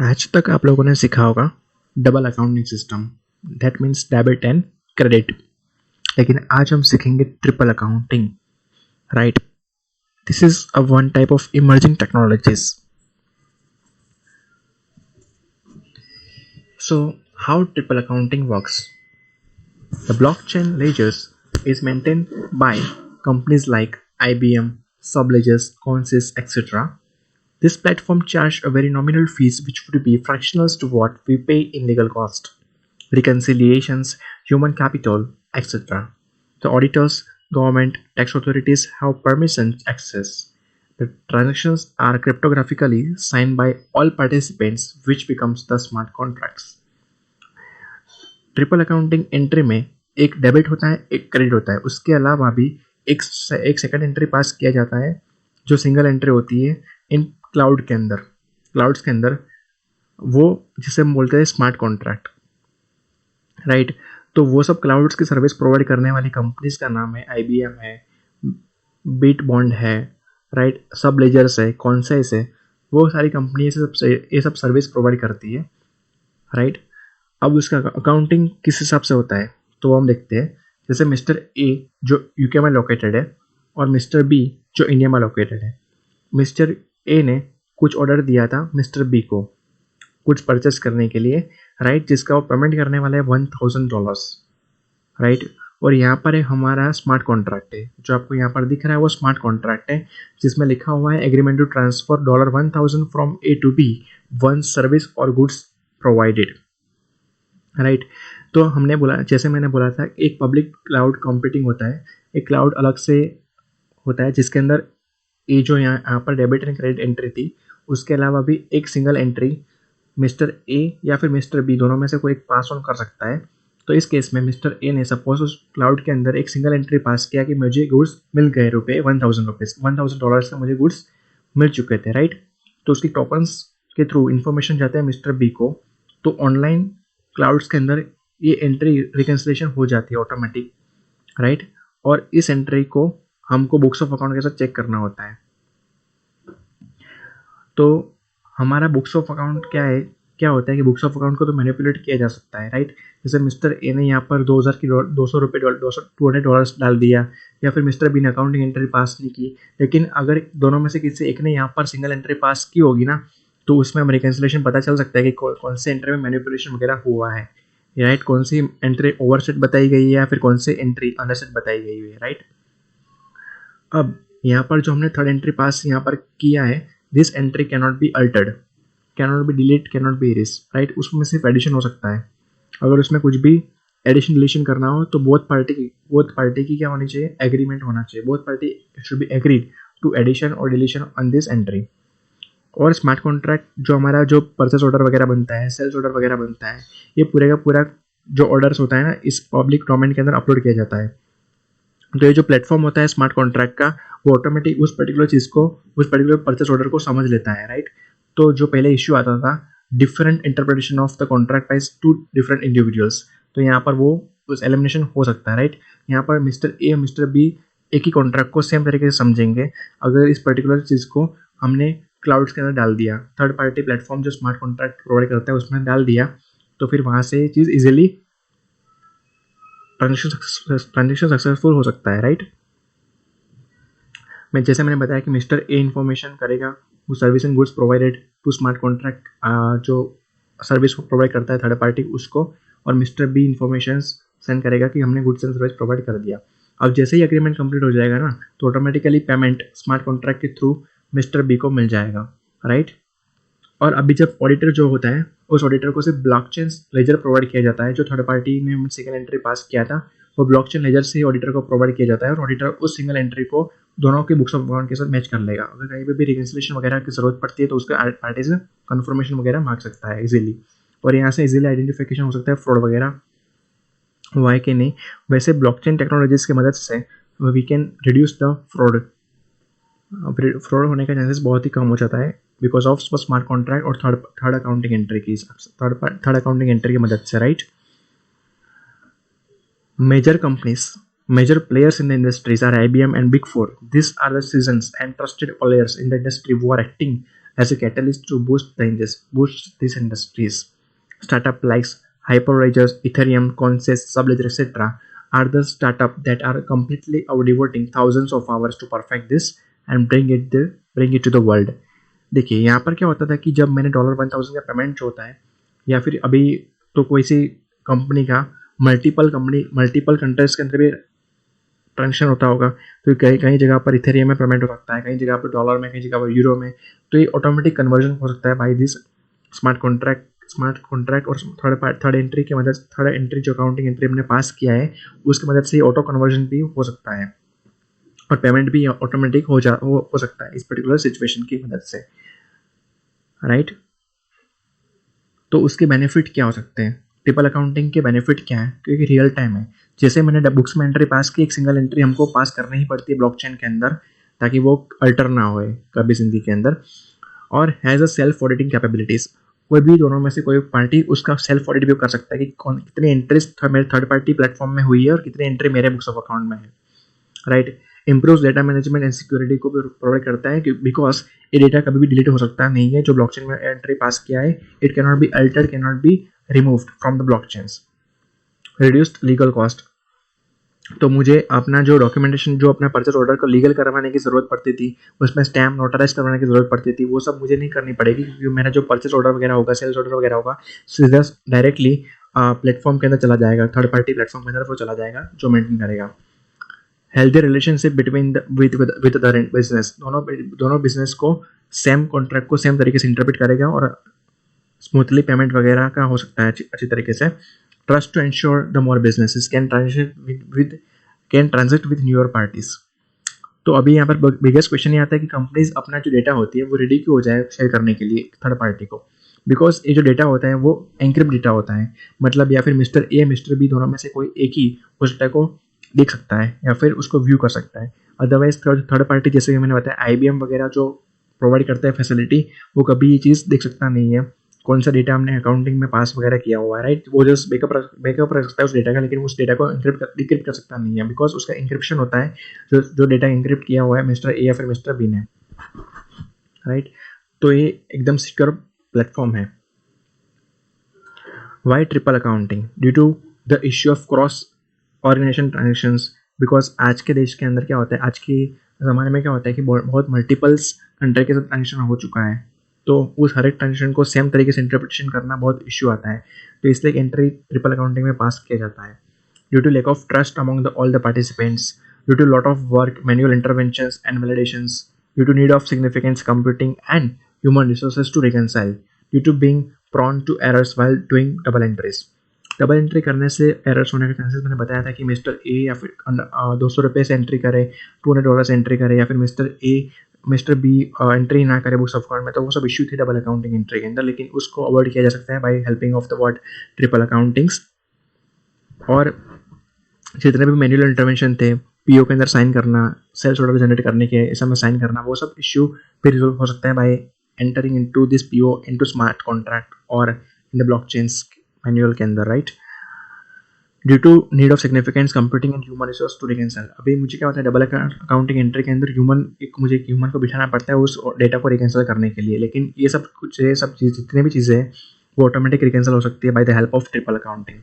आज तक आप लोगों ने सीखा होगा double accounting system, that means debit and credit. लेकिन आज हम सीखेंगे triple accounting, right? This is a one type of emerging technologies. So how triple accounting works? The blockchain ledgers is maintained by companies like IBM, Subledgers, Consys, etc. This platform charge a very nominal fees which would be fractional to what we pay in legal cost, reconciliations, human capital, etc. The auditors, government, tax authorities have permission access. The transactions are cryptographically signed by all participants, which becomes the smart contracts. Triple accounting entry में एक debit होता है, एक credit होता है. उसके अलावा भी एक सेकंड एंट्री पास किया जाता है जो सिंगल एंट्री होती है इन क्लाउड्स के अंदर वो जिसे हम बोलते हैं स्मार्ट कॉन्ट्रैक्ट, राइट? तो वो सब क्लाउड्स की सर्विस प्रोवाइड करने वाली कंपनीज का नाम है IBM है, बीट बॉन्ड है, राइट? सब लेजर्स है, कॉन्सेस है. वो सारी कंपनी ये सब सर्विस प्रोवाइड करती है, राइट? अब उसका अकाउंटिंग किस हिसाब से होता है तो वो हम देखते हैं. जैसे मिस्टर ए जो यूके में लोकेटेड है और मिस्टर बी जो इंडिया में लोकेटेड है. मिस्टर ए ने कुछ ऑर्डर दिया था मिस्टर बी को कुछ परचेस करने के लिए, राइट? जिसका वो पेमेंट करने वाला है $1,000, राइट? और यहाँ पर है हमारा स्मार्ट कॉन्ट्रैक्ट है जो आपको यहाँ पर दिख रहा है, वो स्मार्ट कॉन्ट्रैक्ट है जिसमें लिखा हुआ है agreement to transfer $1,000 from A to B, one service और गुड्स प्रोवाइडेड, राइट? तो हमने बोला, जैसे मैंने बोला था, एक पब्लिक क्लाउड कंप्यूटिंग होता है, एक क्लाउड अलग से होता है जिसके अंदर ये जो यहाँ पर डेबिट एंड क्रेडिट एंट्री थी उसके अलावा भी एक सिंगल एंट्री मिस्टर ए या फिर मिस्टर बी दोनों में से कोई एक पास ऑन कर सकता है. तो इस केस में मिस्टर ए ने सपोज उस क्लाउड के अंदर एक सिंगल एंट्री पास किया कि मुझे गुड्स मिल गए $1,000 का मुझे गुड्स मिल चुके थे, राइट? तो उसकी टोकन्स के थ्रू इन्फॉर्मेशन जाते हैं मिस्टर बी को. तो ऑनलाइन क्लाउड्स के अंदर ये एंट्री रिकन्सिलेशन हो जाती है ऑटोमेटिक, राइट? और इस एंट्री को हमको बुक्स ऑफ अकाउंट के साथ चेक करना होता है. तो हमारा बुक्स ऑफ अकाउंट क्या होता है कि बुक्स ऑफ अकाउंट को तो मैनिपुलेट किया जा सकता है, राइट? जैसे मिस्टर ए ने यहाँ पर 200 डाल दिया या फिर मिस्टर बी ने अकाउंटिंग एंट्री पास नहीं की. लेकिन अगर दोनों में से किसी एक ने यहाँ पर सिंगल एंट्री पास की होगी ना तो उसमें हम रिकन्सिलेशन पता चल सकता है कि कौन से एंट्री में मैनिपुलेशन वगैरह हुआ है, राइट? कौन सी एंट्री ओवरसेट बताई गई है या फिर कौन सी एंट्री अंडरसेट बताई गई है, राइट? अब यहाँ पर जो हमने थर्ड एंट्री पास यहाँ पर किया है, this entry cannot be altered, cannot be delete, cannot be erase, right? उसमें सिर्फ एडिशन हो सकता है. अगर उसमें कुछ भी एडिशन डिलीशन करना हो तो बोथ पार्टी की क्या होनी चाहिए, एग्रीमेंट होना चाहिए. Both party should be agreed to addition और डिलीशन ऑन दिस एंट्री. और स्मार्ट कॉन्ट्रैक्ट जो हमारा जो परचेस ऑर्डर वगैरह बनता है, सेल्स ऑर्डर वगैरह बनता है, ये पूरे का पूरा जो ऑर्डर्स होता है ना इस पब्लिक डोमेन के अंदर अपलोड किया जाता है. तो ये जो प्लेटफॉर्म होता है स्मार्ट कॉन्ट्रैक्ट का वो ऑटोमेटिक उस पर्टिकुलर चीज़ को, उस पर्टिकुलर परचेस ऑर्डर को समझ लेता है, राइट? तो जो पहले इश्यू आता था different interpretation of the contract by two different individuals, तो यहाँ पर वो उस एलिमिनेशन हो सकता है, राइट? यहाँ पर मिस्टर ए और मिस्टर बी एक ही कॉन्ट्रैक्ट को सेम तरीके से समझेंगे अगर इस पर्टिकुलर चीज़ को हमने क्लाउड्स के अंदर डाल दिया, थर्ड पार्टी प्लेटफॉर्म जो स्मार्ट कॉन्ट्रैक्ट प्रोवाइड करता है उसमें डाल दिया, तो फिर वहाँ से चीज़ इजीली ट्रांजेक्शन सक्सेसफुल हो सकता है, राइट? जैसे मैंने बताया कि मिस्टर ए इन्फॉर्मेशन करेगा वो service and goods provided to smart contract जो सर्विस को प्रोवाइड करता है थर्ड पार्टी उसको, और मिस्टर बी इन्फॉर्मेशन सेंड करेगा कि हमने गुड्स एंड सर्विस प्रोवाइड कर दिया. अब जैसे ही एग्रीमेंट कंप्लीट हो जाएगा ना तो ऑटोमेटिकली पेमेंट स्मार्ट कॉन्ट्रैक्ट के थ्रू मिस्टर बी को मिल जाएगा, राइट? और अभी जब ऑडिटर जो होता है उस ऑडिटर को सिर्फ ब्लॉकचेन लेजर प्रोवाइड किया जाता है. जो थर्ड पार्टी ने सिंगल एंट्री पास किया था वो ब्लॉकचेन लेजर से ही ऑडिटर को प्रोवाइड किया जाता है और ऑडिटर उस सिंगल एंट्री को दोनों के बुक्स ऑफ अकाउंट के साथ मैच कर लेगा. अगर कहीं पे भी रिकन्सिलेशन वगैरह की जरूरत पड़ती है तो उसके पार्टी से कन्फर्मेशन वगैरह मांग सकता है इजीली, और यहाँ से इजीली आइडेंटिफिकेशन हो सकता है फ्रॉड वगैरह हुआ है कि नहीं. वैसे ब्लॉकचेन टेक्नोलॉजीज की मदद से we can reduce the fraud होने का चांसेस बहुत ही कम हो जाता है बिकॉज ऑफ स्मार्ट कॉन्ट्रैक्ट और थर्ड अकाउंटिंग एंट्री की थर्ड अकाउंटिंग एंट्री की मदद से, right? Major companies, major players in the industries are IBM and Big Four. These are the seasoned and trusted players in the industry who are acting as a catalyst to boost these industries. Startup likes Hyperledger, Ethereum, Consys, Subledger, etc. are the startup that are completely devoting thousands of hours to perfect this and bring it to the world. देखिए यहाँ पर क्या होता था कि जब मैंने $1000 का पेमेंट जो होता है या फिर अभी तो कोई सी कंपनी का मल्टीपल कंट्रीज के अंदर भी ट्रांजेक्शन होता होगा, तो कई कई जगह पर इथेरियम में पेमेंट हो सकता है, कई जगह पर डॉलर में, कई जगह पर यूरो में, तो ये ऑटोमेटिक कन्वर्जन हो सकता है बाय दिस स्मार्ट कॉन्ट्रैक्ट और थर्ड एंट्री जो अकाउंटिंग एंट्री हमने पास किया है उसकी मदद से ऑटो कन्वर्जन भी हो सकता है और पेमेंट भी ऑटोमेटिक हो सकता है इस पर्टिकुलर सिचुएशन की मदद से, राइट। तो उसके बेनिफिट क्या हो सकते हैं, ट्रिपल अकाउंटिंग के बेनिफिट क्या है, क्योंकि रियल टाइम है। जैसे मैंने बुक्स में एंट्री पास की, एक सिंगल एंट्री हमको पास करनी ही पड़ती है ब्लॉकचेन के अंदर ताकि वो अल्टर ना होए कभी जिंदगी के अंदर, और has a self auditing capabilities. कोई भी दोनों में से कोई पार्टी उसका सेल्फ ऑडिट भी कर सकता है कि कौन कितनी एंट्रीज मेरे थर्ड पार्टी प्लेटफॉर्म में हुई है और कितनी एंट्री मेरे बुक्स ऑफ अकाउंट में है, right. Improve data management and security को भी प्रोवाइड करता है बिकॉज ये डेटा कभी भी डिलीट हो सकता नहीं है जो ब्लॉकचेन में एंट्री पास किया है, it can not be altered, can not be removed from the blockchains. Reduced legal cost, तो मुझे अपना जो डॉक्यूमेंटेशन जो अपना परचेज ऑर्डर को लीगल करवाने की ज़रूरत पड़ती थी, उसमें स्टैम्प नोटराइज करवाने की ज़रूरत पड़ती थी, वो सब मुझे नहीं करनी पड़ेगी क्योंकि मेरा जो परचेज ऑर्डर वगैरह होगा, सेल्स ऑर्डर वगैरह होगा, सीधा डायरेक्टली प्लेटफॉर्म के अंदर चला जाएगा, थर्ड पार्टी प्लेटफॉर्म के अंदर वो चला जाएगा जो मेंटेन करेगा। Healthy relationship between with the business, दोनों बिजनेस को सेम कॉन्ट्रैक्ट को सेम तरीके से इंटरप्रेट करेगा और स्मूथली पेमेंट वगैरह का हो सकता है अच्छी तरीके से। Trust to ensure the more businesses can transact with newer parties. तो अभी यहाँ पर बिगेस्ट क्वेश्चन ये आता है कि कंपनीज अपना जो डेटा होती है वो रेडी क्यों हो जाए शेयर करने के लिए थर्ड पार्टी को, बिकॉज ये जो डेटा होता है वो एनक्रिप्ट डेटा होता है, मतलब या फिर मिस्टर ए मिस्टर बी दोनों में से कोई एक ही उस डेटा को देख सकता है या फिर उसको व्यू कर सकता है। अदरवाइज थर्ड पार्टी जैसे कि मैंने बताया IBM वगैरह जो प्रोवाइड करता है फैसिलिटी, वो कभी ये चीज़ देख सकता नहीं है कौन सा डेटा हमने अकाउंटिंग में पास वगैरह किया हुआ है, राइट। वो जस्ट बैकअप रख सकता है उस डेटा का, लेकिन उस डेटा को डिक्रिप्ट कर सकता नहीं है बिकॉज उसका इंक्रिप्शन होता है जो डेटा इंक्रिप्ट किया हुआ है मिस्टर ए या फिर मिस्टर बी ने, राइट। तो ये एकदम सिक्योर प्लेटफॉर्म है। Why triple accounting? Due to the issue of cross organisation transactions, because आज के देश के अंदर क्या होता है, आज के ज़माने में क्या होता है कि बहुत मल्टीपल्स कंट्री के साथ ट्रांजेक्शन हो चुका है, तो उस हर एक ट्रांजेक्शन को सेम तरीके से इंटरप्रिटेशन करना बहुत इश्यू आता है, तो इसलिए एंट्री ट्रिपल अकाउंटिंग में पास किया जाता है। Due to lack of trust among all the participants, due to lot of work, manual interventions and validations, due to need of significance computing and human resources to reconcile, due to being prone to errors while doing double entries. Double entry करने से errors होने के chances मैंने बताया था कि mister A या फिर 200 रुपये से एंट्री करे, $200 से एंट्री करे, या फिर मिस्टर बी एंट्री ना करे बुक्स ऑफ अकाउंट में, तो वो सब इश्यू थी डबल अकाउंटिंग एंट्री के अंदर, लेकिन उसको अवॉइड किया जा सकता है by helping of the word triple accountings. और जितने भी मैनुअल इंटरवेंशन थे, PO के अंदर साइन करना, सेल्स ऑर्डर जनरेट करने के इस में साइन करना, वो सब इश्यू भी रिजोल्व हो सकता है by entering into this PO into smart contract और इन द ब्लॉकचेन्स मैनुअल के अंदर, right. Due to need of significance computing and human resource to reconcile, अभी मुझे क्या होता है डबल अकाउंटिंग एंट्री के अंदर मुझे एक ह्यूमन को बिठाना पड़ता है उस डेटा को रिकनसाइल करने के लिए, लेकिन ये सब जितने भी चीज़ें हैं वो ऑटोमेटिक रिकनसाइल हो सकती है by the help of triple accounting.